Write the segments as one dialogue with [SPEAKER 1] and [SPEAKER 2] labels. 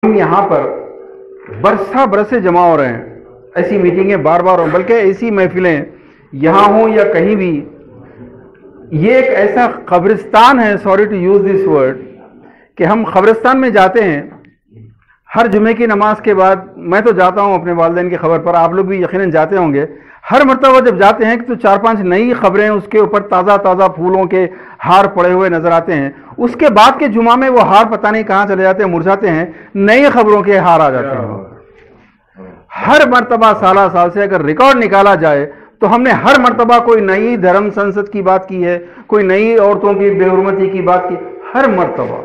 [SPEAKER 1] ہم یہاں پر برسہ برسے جمع ہو رہے ہیں، ایسی میٹنگیں بار بار ہوں، بلکہ ایسی محفلیں یہاں ہوں یا کہیں بھی، یہ ایک ایسا قبرستان ہے، sorry to use this word, کہ ہم قبرستان میں جاتے ہیں ہر جمعے کی نماز کے بعد. میں تو جاتا ہوں اپنے والدین کی خبر پر، آپ لوگ بھی یقیناً جاتے ہوں گے. ہر مرتبہ جب جاتے ہیں تو 4-5 نئی خبریں، اس کے اوپر تازہ تازہ پھولوں کے ہار پڑے ہوئے نظر آتے ہیں. اس کے بعد کے جمعہ میں وہ ہار پتہ نہیں کہاں چلے جاتے ہیں، مرجھاتے ہیں، نئی خبروں کے ہار آ جاتے ہیں. ہر مرتبہ سالہ سال سے اگر ریکارڈ نکالا جائے تو ہم نے ہر مرتبہ کوئی نئی دھرم سنسد کی بات کی ہے، کوئی نئی عورتوں کی بے حرمتی کی بات کی، ہر مرتبہ.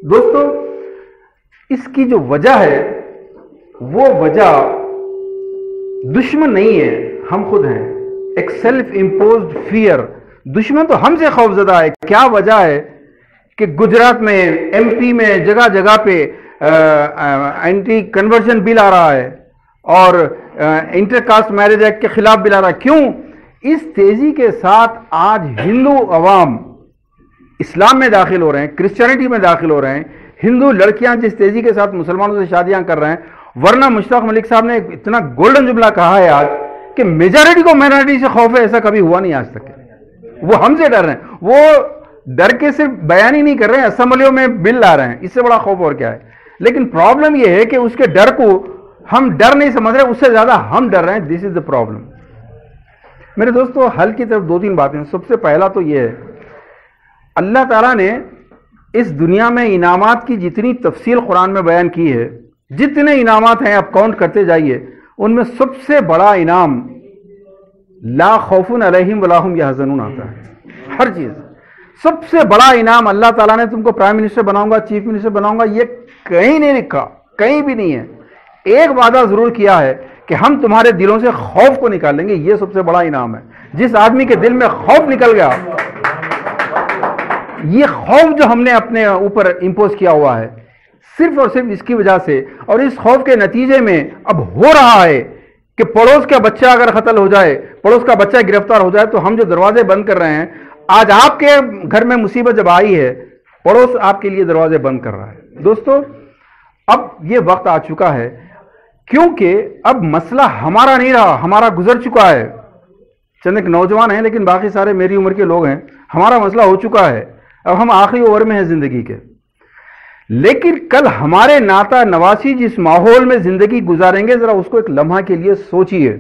[SPEAKER 1] دوستو، اس کی جو وجہ ہے وہ وجہ دشمن نہیں ہے، ہم خود ہیں. ایک سیلف امپوزڈ فیئر. دشمن تو ہم سے خوف زدہ ہے. کیا وجہ ہے کہ گجرات میں، ایم پی میں، جگہ جگہ پہ اینٹی کنورژن بل آ رہا ہے اور انٹر کاسٹ میرج ایکٹ کے خلاف بل آ رہا ہے. کیوں؟ اس تیزی کے ساتھ آج ہندو عوام اسلام میں داخل ہو رہے ہیں، کرسچینٹی میں داخل ہو رہے ہیں. ہندو لڑکیاں جس تیزی کے ساتھ مسلمانوں سے شادیاں کر رہے ہیں، ورنہ مشتاق ملک صاحب نے اتنا گولڈن جملہ کہا ہے آج کہ میجارٹی کو مائنارٹی سے خوف ہے، ایسا کبھی ہوا نہیں آج تک. وہ ہم سے ڈر رہے ہیں. وہ ڈر کے صرف بیان ہی نہیں کر رہے ہیں، اسمبلیوں میں بل لا رہے ہیں. اس سے بڑا خوف اور کیا ہے؟ لیکن پرابلم یہ ہے کہ اس کے ڈر کو ہم ڈر نہیں سمجھ رہے، اس سے زیادہ ہم ڈر رہے ہیں. دس از دا پرابلم. میرے دوستو، حل کی طرف 2-3 باتیں. سب سے پہلا تو یہ ہے، اللہ تعالیٰ نے اس دنیا میں انعامات کی جتنی تفصیل قرآن میں بیان کی ہے، جتنے انعامات ہیں آپ کاؤنٹ کرتے جائیے، ان میں سب سے بڑا انعام لا خوف علیہم ولا ہم یحزنون آتا ہے. ہر چیز سب سے بڑا انعام اللہ تعالیٰ نے تم کو پرائم منسٹر بناؤں گا، چیف منسٹر بناؤں گا، یہ کہیں نہیں لکھا، کہیں بھی نہیں ہے. ایک وعدہ ضرور کیا ہے کہ ہم تمہارے دلوں سے خوف کو نکال لیں گے. یہ سب سے بڑا انعام ہے. جس آدمی کے دل میں خوف نکل گیا، یہ خوف جو ہم نے اپنے اوپر امپوز کیا ہوا ہے، صرف اور صرف اس کی وجہ سے، اور اس خوف کے نتیجے میں اب ہو رہا ہے کہ پڑوس کا بچہ اگر قتل ہو جائے، پڑوس کا بچہ گرفتار ہو جائے، تو ہم جو دروازے بند کر رہے ہیں، آج آپ کے گھر میں مصیبت جب آئی ہے، پڑوس آپ کے لیے دروازے بند کر رہا ہے. دوستو، اب یہ وقت آ چکا ہے، کیونکہ اب مسئلہ ہمارا نہیں رہا، ہمارا گزر چکا ہے. چند ایک نوجوان ہیں لیکن باقی سارے میری عمر کے لوگ ہیں. ہمارا مسئلہ ہو چکا ہے، اب ہم آخری اوور میں ہیں زندگی کے. لیکن کل ہمارے ناتا نواسی جس ماحول میں زندگی گزاریں گے، ذرا اس کو ایک لمحہ کے لیے سوچئے.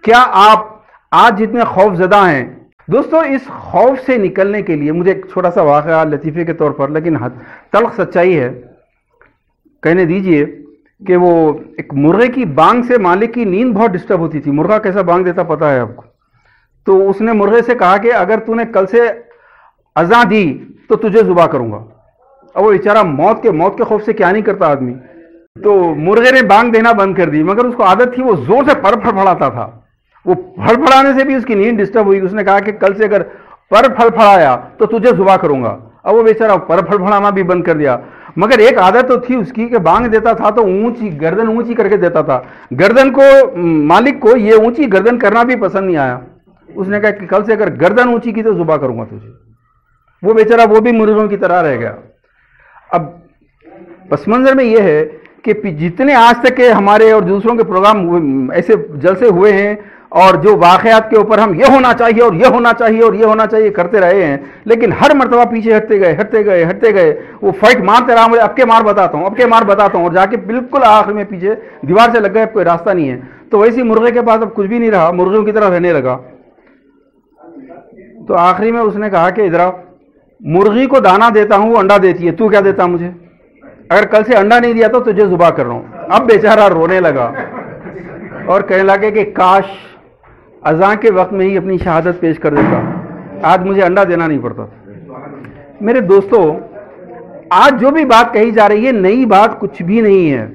[SPEAKER 1] کیا آپ آج جتنے خوف زدہ ہیں؟ دوستو، اس خوف سے نکلنے کے لیے مجھے ایک چھوٹا سا واقعہ لطیفے کے طور پر، لیکن تلخ سچائی ہے، کہنے دیجئے کہ وہ ایک مرغے کی بانگ سے مالک کی نیند بہت ڈسٹرب ہوتی تھی. مرغا کیسا بانگ دیتا پتہ ہے آپ کو؟ تو اس نے مرغے سے کہا کہ اگر تو نے کل سے اذان دی تو تجھے ذبح کروں گا. اب وہ بیچارہ موت کے خوف سے کیا نہیں کرتا آدمی. تو مرغے نے بانگ دینا بند کر دی، مگر اس کو عادت تھی، وہ زور سے پر پھڑپھڑاتا تھا. وہ پھڑپھڑانے سے بھی اس کی نیند ڈسٹرب ہوئی. اس نے کہا کہ کل سے اگر پر پھڑپھڑایا تو تجھے ذبح کروں گا. اب وہ بیچارہ پر پھڑپھڑانا بھی بند کر دیا. مگر ایک عادت تو تھی اس کی کہ بانگ دیتا تھا تو گردن اونچی کر کے دیتا تھا. گردن کو، مالک کو یہ اونچی گردن کرنا بھی پسند نہیں آیا. اس نے کہا کہ کل سے اگر گردن اونچی کی تو ذبح کروں گا تجھے. وہ بیچارہ وہ بھی مرغوں کی طرح رہ گیا. اب پس منظر میں یہ ہے کہ جتنے آج تک کے ہمارے اور دوسروں کے پروگرام ایسے جلسے ہوئے ہیں، اور جو واقعات کے اوپر ہم یہ ہونا چاہیے اور یہ ہونا چاہیے اور یہ ہونا چاہیے کرتے رہے ہیں، لیکن ہر مرتبہ پیچھے ہٹتے گئے. وہ فائٹ مارتے رہا، مجھے اب کے مار بتاتا ہوں، اور جا کے بالکل آخر میں پیچھے دیوار سے لگ گئے، اب کوئی راستہ نہیں ہے. تو ویسی مرغے کے پاس اب کچھ بھی نہیں رہا، مرغیوں کی طرح رہنے لگا. تو آخری میں اس نے کہا کہ ادھر مرغی کو دانا دیتا ہوں، وہ انڈا دیتی ہے، تو کیا دیتا مجھے؟ اگر کل سے انڈا نہیں دیا تو تجھے ذبح کر رہا ہوں. اب بیچارہ رونے لگا اور کہنے لگے کہ کاش اذان کے وقت میں ہی اپنی شہادت پیش کر دیتا، آج مجھے انڈا دینا نہیں پڑتا. میرے دوستو، آج جو بھی بات کہی جا رہی ہے، نئی بات کچھ بھی نہیں ہے.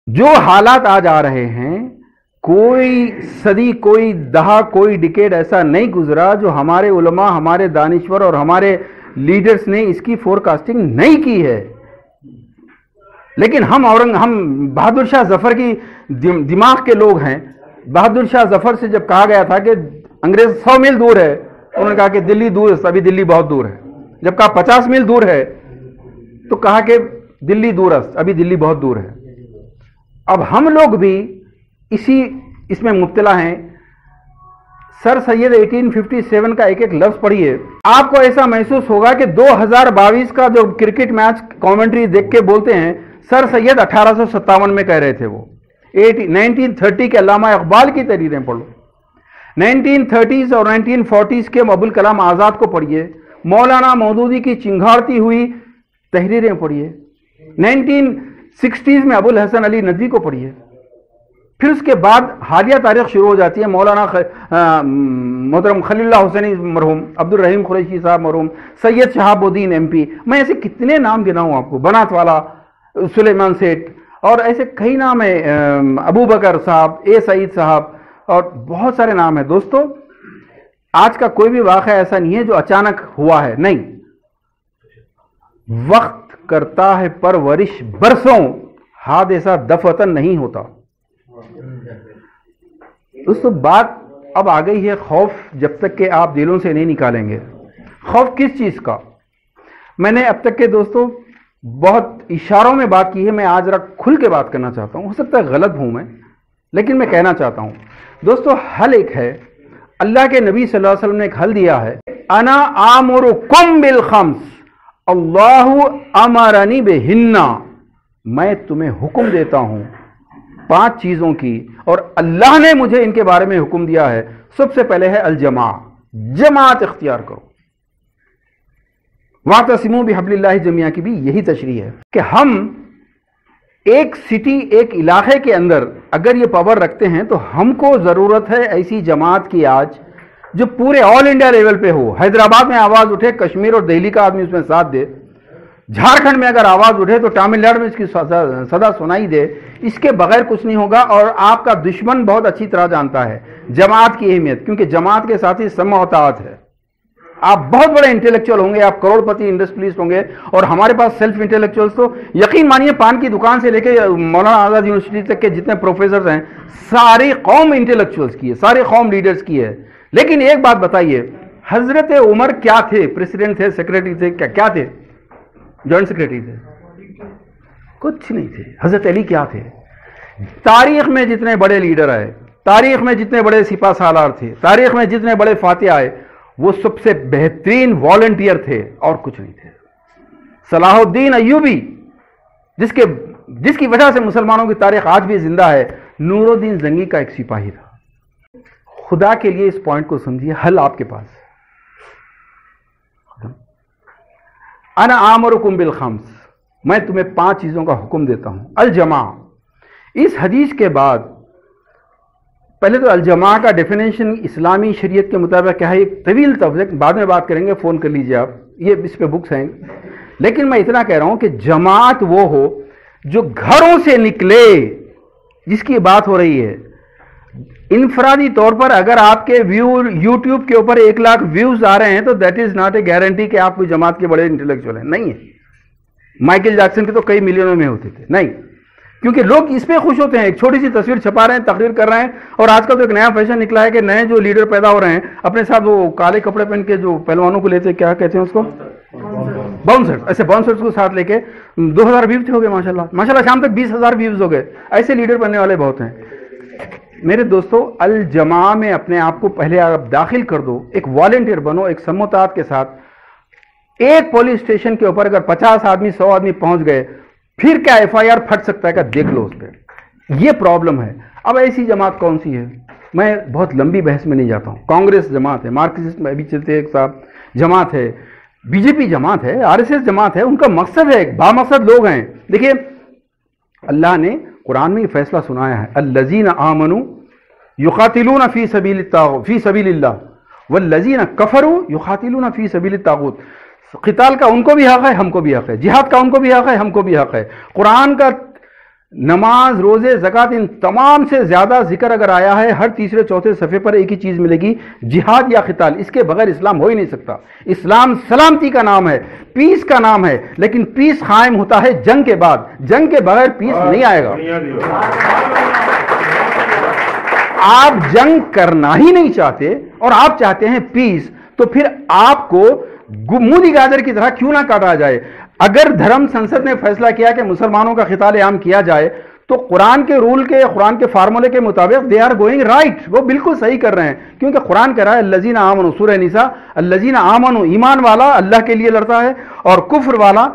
[SPEAKER 1] جو حالات آج آ رہے ہیں، کوئی صدی، کوئی دہا، کوئی ڈیکیڈ ایسا نہیں گزرا جو ہمارے علماء، ہمارے دانشور اور ہمارے لیڈرز نے اس کی فور کاسٹنگ نہیں کی ہے. لیکن ہم بہادر شاہ ظفر کی دماغ کے لوگ ہیں. بہادر شاہ ظفر سے جب کہا گیا تھا کہ انگریز 100 میل دور ہے، انہوں نے کہا کہ دلی دور ہے، ابھی دلی بہت دور ہے. جب کہا 50 میل دور ہے تو کہا کہ دلی دورست، ابھی دلی بہت دور ہے. اب ہم لوگ بھی اس میں مبتلا ہیں. سر سید 1857 کا ایک لفظ پڑھیے، آپ کو ایسا محسوس ہوگا کہ 2022 کا جو کرکٹ میچ کامنٹری دیکھ کے بولتے ہیں سر سید 1857 میں کہہ رہے تھے. وہ 1930 کے علامہ اقبال کی تحریریں پڑھ لو، 1930s اور 1940s کے ابوالکلام آزاد کو پڑھیے، مولانا مودودی کی چنگھاڑتی ہوئی تحریریں پڑھیے، 1960s میں ابوالحسن علی ندوی کو پڑھیے. پھر اس کے بعد حالیہ تاریخ شروع ہو جاتی ہے. مولانا محترم خلیل اللہ حسینی مرحوم، عبد الرحیم قریشی صاحب مرحوم، سید شہاب الدین MP، میں ایسے کتنے نام گناؤں آپ کو، بنات والا، سلیمان سیٹھ، اور ایسے کئی نام ہیں، ابو بکر صاحب، سعید صاحب، اور بہت سارے نام ہیں. دوستو آج کا کوئی بھی واقعہ ایسا نہیں ہے جو اچانک ہوا ہے، نہیں، وقت کرتا ہے پرورش برسوں، حادثہ دفعتاً نہیں ہوتا. دوستو بات اب آ گئی ہے خوف، جب تک کہ آپ دلوں سے نہیں نکالیں گے. خوف کس چیز کا؟ میں نے اب تک کے دوستو بہت اشاروں میں بات کی ہے، میں آج ذرا کھل کے بات کرنا چاہتا ہوں. ہو سکتا ہے غلط ہوں میں، لیکن میں کہنا چاہتا ہوں دوستو حل ایک ہے. اللہ کے نبی صلی اللہ علیہ وسلم نے ایک حل دیا ہے، انا آمرکم بالخمس اللہ امرنی بہن، میں تمہیں حکم دیتا ہوں 5 چیزوں کی اور اللہ نے مجھے ان کے بارے میں حکم دیا ہے. سب سے پہلے ہے الجماع، جماعت اختیار کرو. واعتصموا بحبل اللہ جميعا کی بھی یہی تشریح ہے کہ ہم ایک سٹی، ایک علاقے کے اندر اگر یہ پاور رکھتے ہیں تو ہم کو ضرورت ہے ایسی جماعت کی آج جو پورے آل انڈیا لیول پہ ہو. حیدرآباد میں آواز اٹھے، کشمیر اور دہلی کا آدمی اس میں ساتھ دے، جھارکھنڈ میں اگر آواز اٹھے تو تامل ناڈو میں اس کی صدا سنائی دے. اس کے بغیر کچھ نہیں ہوگا. اور آپ کا دشمن بہت اچھی طرح جانتا ہے جماعت کی اہمیت، کیونکہ جماعت کے ساتھ ہی سمع و اطاعت ہے. آپ بہت بڑے انٹلیکچوئل ہوں گے، آپ کروڑ پتی انڈسٹریلسٹ ہوں گے، اور ہمارے پاس سیلف انٹلیکچوئلس تو یقین مانیے پان کی دکان سے لے کے مولانا آزاد یونیورسٹی تک کے جتنے پروفیسرز ہیں ساری قوم انٹلیکچوئلس کی ہے، ساری قوم لیڈرز کی ہے. لیکن ایک بات بتائیے، حضرت عمر کیا تھے؟ پریسیڈنٹ تھے، سیکریٹری تھے، کیا تھے؟ جوائنٹ سیکریٹری تھے؟ کچھ نہیں تھے. حضرت علی کیا تھے؟ تاریخ میں جتنے بڑے لیڈر آئے، تاریخ میں جتنے بڑے سپاہ سالار تھے، تاریخ میں جتنے بڑے فاتح آئے، وہ سب سے بہترین والنٹیئر تھے اور کچھ نہیں تھے. صلاح الدین ایوبی جس کی وجہ سے مسلمانوں کی تاریخ آج بھی زندہ ہے، نور الدین زنگی کا ایک سپاہی تھا. خدا کے لیے اس پوائنٹ کو سمجھیے، حل آپ کے پاس. انا آمرکم بالخمس، میں تمہیں 5 چیزوں کا حکم دیتا ہوں. الجماع، اس حدیث کے بعد پہلے تو الجماع کا ڈیفینیشن اسلامی شریعت کے مطابق کیا ہے، ایک طویل تفصیل بعد میں بات کریں گے، فون کر لیجئے آپ، یہ اس پہ بکس ہیں. لیکن میں اتنا کہہ رہا ہوں کہ جماعت وہ ہو جو گھروں سے نکلے، جس کی بات ہو رہی ہے. انفرادی طور پر اگر آپ کے یوٹیوب کے اوپر 1 لاکھ ویوز آ رہے ہیں تو that is not a guarantee کہ آپ کوئی جماعت کے بڑے انٹلیکچوئل ہیں. نہیں ہے. مائیکل جیکسن کے تو کئی ملینوں میں ہوتے تھے. نہیں، کیونکہ لوگ اس پہ خوش ہوتے ہیں، ایک چھوٹی سی تصویر چھپا رہے ہیں، تقریر کر رہے ہیں. اور آج کل تو ایک نیا فیشن نکلا ہے کہ نئے جو لیڈر پیدا ہو رہے ہیں اپنے ساتھ وہ کالے کپڑے پہن کے جو پہلوانوں کو لیتے ہیں، کیا کہتے ہیں اس کو، باؤنسرز. ایسے باؤنسرز کو ساتھ لے کے 2000 ویوز ہو گئے ماشاءاللہ، شام تک 20,000 ویوز ہو گئے. ایسے لیڈر بننے والے بہت ہیں. میرے دوستو، الجماع میں اپنے آپ کو پہلے آپ داخل کر دو، ایک والنٹیئر بنو، ایک سموتات کے ساتھ. ایک پولیس اسٹیشن کے اوپر اگر 50 آدمی 100 آدمی پہنچ گئے، پھر کیا FIR پھٹ سکتا ہے؟ کہ دیکھ لو اس پہ. یہ پرابلم ہے. اب ایسی جماعت کون سی ہے؟ میں بہت لمبی بحث میں نہیں جاتا ہوں. کانگریس جماعت ہے، مارکسسٹ میں ابھی چلتے ایک صاحب جماعت ہے، BJP جماعت ہے، RSS جماعت ہے. ان کا مقصد ہے، بامقصد لوگ ہیں. دیکھیے اللہ نے قرآن میں یہ فیصلہ سنایا ہے، الذین آمنوا یقاتلون فی سبیل اللہ والذین کفروا یقاتلون فی سبیل الطاغوت. قتال کا ان کو بھی حق ہے، ہم کو بھی حق ہے. جہاد کا ان کو بھی حق ہے، ہم کو بھی حق ہے. قرآن کا نماز، روزے، زکوٰۃ، ان تمام سے زیادہ ذکر اگر آیا ہے، ہر تیسرے چوتھے صفحے پر ایک ہی چیز ملے گی، جہاد یا قتال. اس کے بغیر اسلام ہو ہی نہیں سکتا. اسلام سلامتی کا نام ہے، پیس کا نام ہے، لیکن پیس قائم ہوتا ہے جنگ کے بعد. جنگ کے بغیر پیس نہیں آئے گا. آپ جنگ کرنا ہی نہیں چاہتے اور آپ چاہتے ہیں پیس، تو پھر آپ کو مولی گاجر کی طرح کیوں نہ کاٹا جائے. اگر دھرم سنسد نے فیصلہ کیا کہ مسلمانوں کا قتال عام کیا جائے تو قرآن کے رول کے، قرآن کے فارمولے کے مطابق دے آر گوئنگ رائٹ، وہ بالکل صحیح کر رہے ہیں، کیونکہ قرآن کہہ رہا ہے الذین آمنوا، سورہ نساء، الذین آمنوا، ایمان والا اللہ کے لیے لڑتا ہے اور کفر والا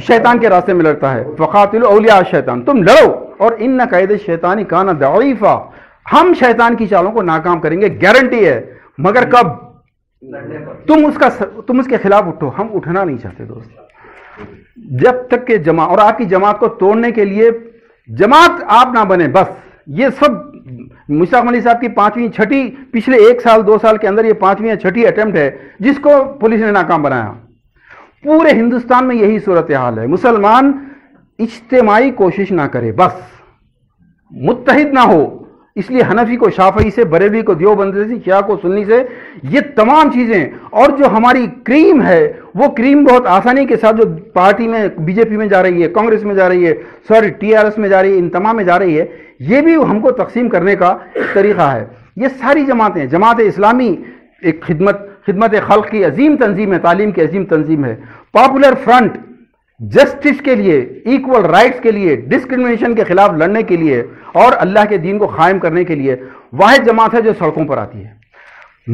[SPEAKER 1] شیطان کے راستے میں لڑتا ہے، فقاتلوا اولیاء الشیطان، تم لڑو، اور ان کید الشیطان کان ضعیفا، ہم شیطان کی چالوں کو ناکام کریں گے، گارنٹی ہے، مگر کب؟ تم اس کے خلاف اٹھو، ہم اٹھنا نہیں چاہتے دوست، جب تک کہ جماعت، اور آپ کی جماعت کو توڑنے کے لیے جماعت آپ نہ بنے، بس یہ سب مشتاق علی صاحب کی 5ویں 6ٹھی، پچھلے 1 سال 2 سال کے اندر یہ 5ویں یا 6ٹھی اٹیمپٹ ہے جس کو پولیس نے ناکام بنایا۔ پورے ہندوستان میں یہی صورتحال ہے، مسلمان اجتماعی کوشش نہ کرے، بس متحد نہ ہو، اس لیے حنفی کو شافعی سے، بریلوی کو دیوبندی سے، شیعہ کو سنی سے، یہ تمام چیزیں، اور جو ہماری کریم ہے وہ کریم بہت آسانی کے ساتھ جو پارٹی میں بی جے پی میں جا رہی ہے، کانگریس میں جا رہی ہے، سوری ٹی آر ایس میں جا رہی ہے، ان تمام میں جا رہی ہے، یہ بھی ہم کو تقسیم کرنے کا طریقہ ہے۔ یہ ساری جماعتیں، جماعت اسلامی ایک خدمت خلق کی عظیم تنظیم ہے، تعلیم کی عظیم تنظیم ہے، پاپولر فرنٹ جسٹس کے لیے، ایکول رائٹس کے لیے، ڈسکرمنیشن کے خلاف لڑنے کے لیے اور اللہ کے دین کو قائم کرنے کے لیے واحد جماعت ہے جو سڑکوں پر آتی ہے۔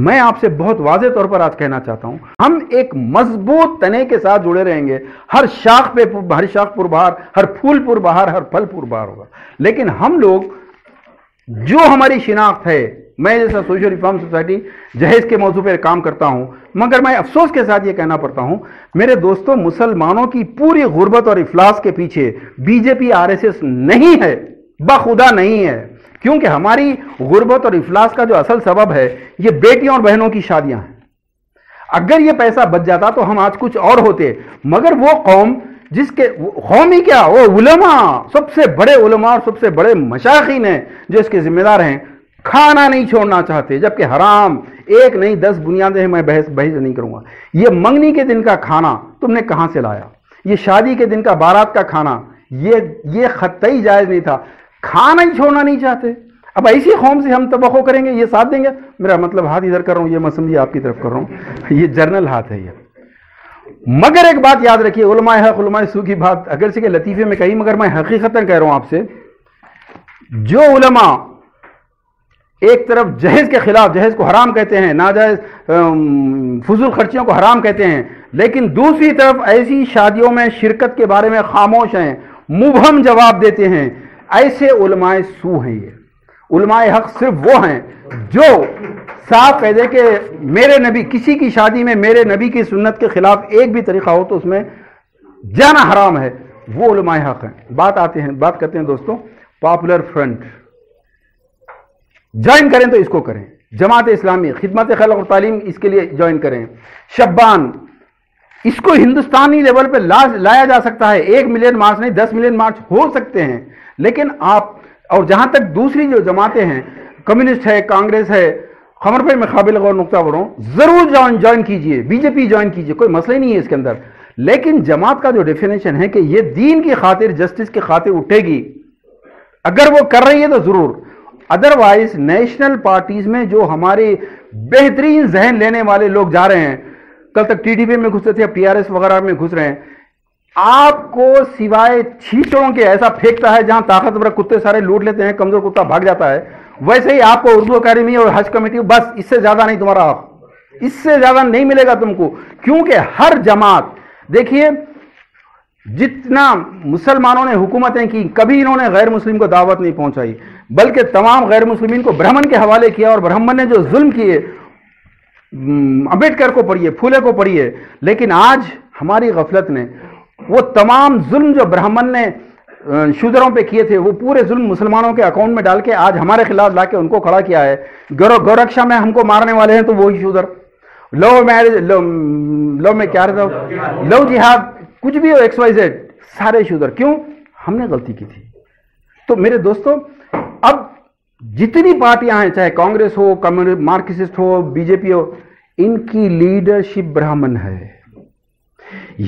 [SPEAKER 1] میں آپ سے بہت واضح طور پر آج کہنا چاہتا ہوں، ہم ایک مضبوط تنے کے ساتھ جڑے رہیں گے، ہر شاخ پر بہار، ہر پھول پر بہار، ہر پھل پر بہار ہوگا، لیکن ہم لوگ جو ہماری شناخت ہے، میں جیسا سوشل ریفارم سوسائٹی جہیز کے موضوع پر کام کرتا ہوں، مگر میں افسوس کے ساتھ یہ کہنا پڑتا ہوں میرے دوستوں، مسلمانوں کی پوری غربت اور افلاس کے پیچھے be J P R S S نہیں ہے، بخدا نہیں ہے، کیونکہ ہماری غربت اور افلاس کا جو اصل سبب ہے یہ بیٹیوں اور بہنوں کی شادیاں ہیں۔ اگر یہ پیسہ بچ جاتا تو ہم آج کچھ اور ہوتے، مگر وہ قوم جس کے قومی کیا، وہ علماء، سب سے بڑے علماء اور سب سے بڑے مشائخین ہیں جو اس کے ذمہ دار ہیں، کھانا نہیں چھوڑنا چاہتے، جبکہ حرام 1 نہیں 10 بنیادیں ہیں، میں بحث نہیں کروں گا۔ یہ منگنی کے دن کا کھانا تم نے کہاں سے لایا؟ یہ شادی کے دن کا بارات کا کھانا یہ قطعی جائز نہیں تھا، کھانا ہی چھوڑنا نہیں چاہتے۔ اب ایسی قوم سے ہم توقع کریں گے یہ ساتھ دیں گے؟ میرا مطلب ہاتھ ادھر کر رہا ہوں، یہ میں سمجھیے آپ کی طرف کر رہا ہوں، یہ جرنل ہاتھ ہے یہ۔ مگر ایک بات یاد رکھیے، علماء حق علماء سو کی بات اگرچہ کہ لطیفے میں کہی، مگر میں حقیقتاً کہہ رہا ہوں آپ سے، جو علماء ایک طرف جہیز کے خلاف، جہیز کو حرام کہتے ہیں، ناجائز فضول خرچیوں کو حرام کہتے ہیں، لیکن دوسری طرف ایسی شادیوں میں شرکت کے بارے میں خاموش ہیں، مبہم جواب دیتے ہیں، ایسے علماء سو ہیں۔ یہ علماء حق صرف وہ ہیں جو صاف کہہ دے کہ میرے نبی، کسی کی شادی میں میرے نبی کی سنت کے خلاف ایک بھی طریقہ ہو تو اس میں جانا حرام ہے، وہ علماء حق ہیں۔ بات کرتے ہیں دوستوں پاپولر فرنٹ، جوائن کریں تو اس کو کریں، جماعت اسلامی خدمت خلق اور تعلیم، اس کے لیے جوائن کریں، شبان، اس کو ہندوستانی لیول پہ لایا جا سکتا ہے، 1 ملین مارچ نہیں 10 ملین مارچ ہو سکتے ہیں، لیکن آپ، اور جہاں تک دوسری جو جماعتیں ہیں، کمیونسٹ ہے، کانگریس ہے، خمر بھائی میں قابل غور نقطہ بڑھوں، ضرور جوائن کیجئے، بی جے پی جوائن کیجئے، کوئی مسئلہ نہیں ہے اس کے اندر، لیکن جماعت کا جو ڈیفینیشن ہے کہ یہ دین کی خاطر، جسٹس کی خاطر اٹھے گی، اگر وہ کر رہی ہے تو ضرور، ادروائز نیشنل پارٹیز میں جو ہمارے بہترین ذہن لینے والے لوگ جا رہے ہیں، کل تک ٹی ڈی پی میں گھستے تھے، اب ٹی آر ایس وغیرہ میں گھس رہے ہیں، آپ کو سوائے چھیچڑوں کے ایسا پھینکتا ہے جہاں طاقتور کتے سارے لوٹ لیتے ہیں، کمزور کتا بھاگ جاتا ہے، ویسے ہی آپ کو اردو اکیڈمی اور حج کمیٹی، بس اس سے زیادہ نہیں تمہارا حق، اس سے زیادہ نہیں ملے گا تم کو، کیونکہ ہر جماعت، دیکھیے جتنا مسلمانوں نے حکومتیں کی، کبھی انہوں نے غیر مسلم کو دعوت نہیں پہنچائی، بلکہ تمام غیر مسلمین کو برہمن کے حوالے کیا، اور برہمن نے جو ظلم کیے، امبیڈکر کو پڑھیے، پھولے کو پڑھیے، لیکن آج ہماری غفلت نے وہ تمام ظلم جو برہمن نے شودروں پہ کیے تھے، وہ پورے ظلم مسلمانوں کے اکاؤنٹ میں ڈال کے آج ہمارے خلاف لا کے ان کو کھڑا کیا ہے۔ گورکشا میں ہم کو مارنے والے ہیں تو وہی شودر، لو میرج، لو میں کیا رہتا ہوں، لو جہاد، کچھ بھی ہو، ایکس وائی زیڈ، سارے شودر، کیوں؟ ہم نے غلطی کی تھی۔ تو میرے دوستوں، اب جتنی پارٹیاں ہیں، چاہے کانگریس ہو، مارکسسٹ ہو، بی جے پی ہو، ان کی لیڈرشپ برہمن ہے،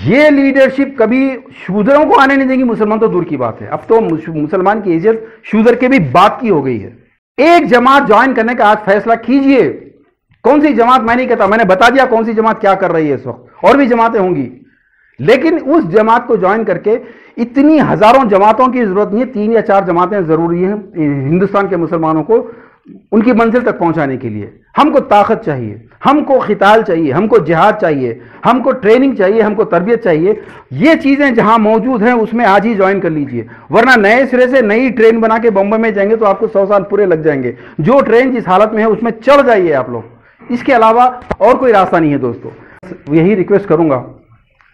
[SPEAKER 1] یہ لیڈرشپ کبھی شودروں کو آنے نہیں دیں گی، مسلمان تو دور کی بات ہے، اب تو مسلمان کی عزت شودر کے بھی بات کی ہو گئی ہے۔ ایک جماعت جوائن کرنے کا آج فیصلہ کیجئے، کون سی جماعت میں نہیں کہتا، میں نے بتا دیا کون سی جماعت کیا کر رہی ہے اس وقت، اور بھی جماعتیں ہوں گی، لیکن اس جماعت کو جوائن کر کے اتنی ہزاروں جماعتوں کی ضرورت نہیں ہے، 3 یا 4 جماعتیں ضروری ہیں ہندوستان کے مسلمانوں کو ان کی منزل تک پہنچانے کے لیے۔ ہم کو طاقت چاہیے، ہم کو قتال چاہیے، ہم کو جہاد چاہیے، ہم کو ٹریننگ چاہیے، ہم کو تربیت چاہیے۔ یہ چیزیں جہاں موجود ہیں اس میں آج ہی جوائن کر لیجئے، ورنہ نئے سرے سے نئی ٹرین بنا کے بمبئی میں جائیں گے تو آپ کو 100 سال پورے لگ جائیں گے۔ جو ٹرین جس حالت میں ہے اس میں چڑھ جائیے آپ لوگ، اس کے علاوہ اور کوئی راستہ نہیں ہے دوستو۔ یہی ریکویسٹ کروں گا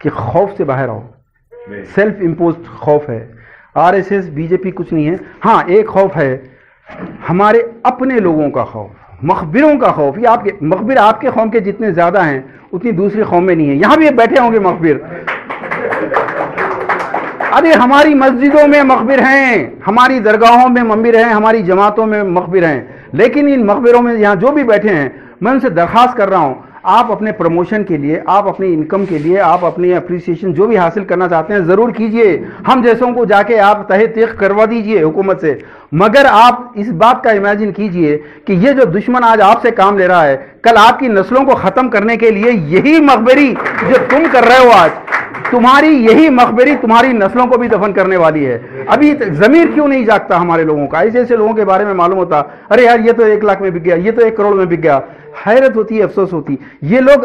[SPEAKER 1] کہ خوف سے باہر آؤ، سیلف امپوزڈ خوف ہے، R S S B J P کچھ نہیں ہے۔ ہاں ایک خوف ہے ہمارے اپنے لوگوں کا خوف، مخبروں کا خوف۔ یہ آپ کے مخبر آپ کے قوم کے جتنے زیادہ ہیں اتنی دوسری قوم میں نہیں ہے، یہاں بھی بیٹھے ہوں گے مخبر۔ ارے ہماری مسجدوں میں مخبر ہیں، ہماری درگاہوں میں مخبر ہیں، ہماری جماعتوں میں مخبر ہیں، لیکن ان مخبروں میں یہاں جو بھی بیٹھے ہیں میں ان سے درخواست کر رہا ہوں، آپ اپنے پروموشن کے لیے، آپ اپنی انکم کے لیے، آپ اپنی اپریسیشن جو بھی حاصل کرنا چاہتے ہیں ضرور کیجئے، ہم جیسوں کو جا کے آپ تہہ تیغ کروا دیجئے حکومت سے، مگر آپ اس بات کا امیجن کیجئے کہ یہ جو دشمن آج آپ سے کام لے رہا ہے کل آپ کی نسلوں کو ختم کرنے کے لیے یہی مخبری جو تم کر رہے ہو آج، تمہاری یہی مخبری تمہاری نسلوں کو بھی دفن کرنے والی ہے۔ ابھی ضمیر کیوں نہیں جاگتا ہمارے لوگوں کا؟ ایسے ایسے لوگوں کے بارے میں معلوم ہوتا ارے یار یہ تو 1 لاکھ میں بک گیا، یہ تو 1 کروڑ میں بک گیا، حیرت ہوتی ہے، افسوس ہوتی۔ یہ لوگ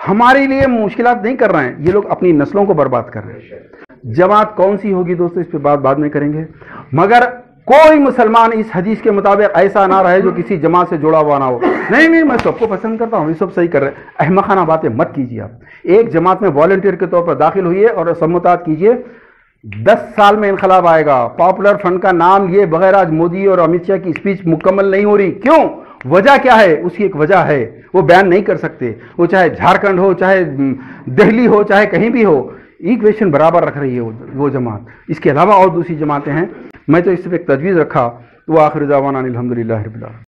[SPEAKER 1] ہمارے لیے مشکلات نہیں کر رہے ہیں، یہ لوگ اپنی نسلوں کو برباد کر رہے ہیں۔ جماعت کون سی ہوگی دوستو اس پہ بات بعد میں کریں گے، مگر کوئی مسلمان اس حدیث کے مطابق ایسا نہ رہے جو کسی جماعت سے جڑا ہوا نہ ہو۔ نہیں میں سب کو پسند کرتا ہوں، یہ سب صحیح کر رہے ہیں، احمقانہ باتیں مت کیجیے۔ آپ ایک جماعت میں والنٹیئر کے طور پر داخل ہوئیے اور سموتات کیجیے، 10 سال میں انقلاب آئے گا۔ پاپولر فرنٹ کا نام لیے بغیر آج مودی اور امت شاہ کی اسپیچ مکمل نہیں ہو رہی، کیوں؟ وجہ کیا ہے؟ اس کی ایک وجہ ہے، وہ بیان نہیں کر سکتے، وہ چاہے جھارکھنڈ ہو، چاہے دہلی ہو، چاہے کہیں بھی ہو، ایکویشن برابر رکھ رہی ہے وہ جماعت۔ اس کے علاوہ اور دوسری جماعتیں ہیں، میں تو اس پہ ایک تجویز رکھا۔ وہ آخر دعوانا الحمدللہ رب العالمین۔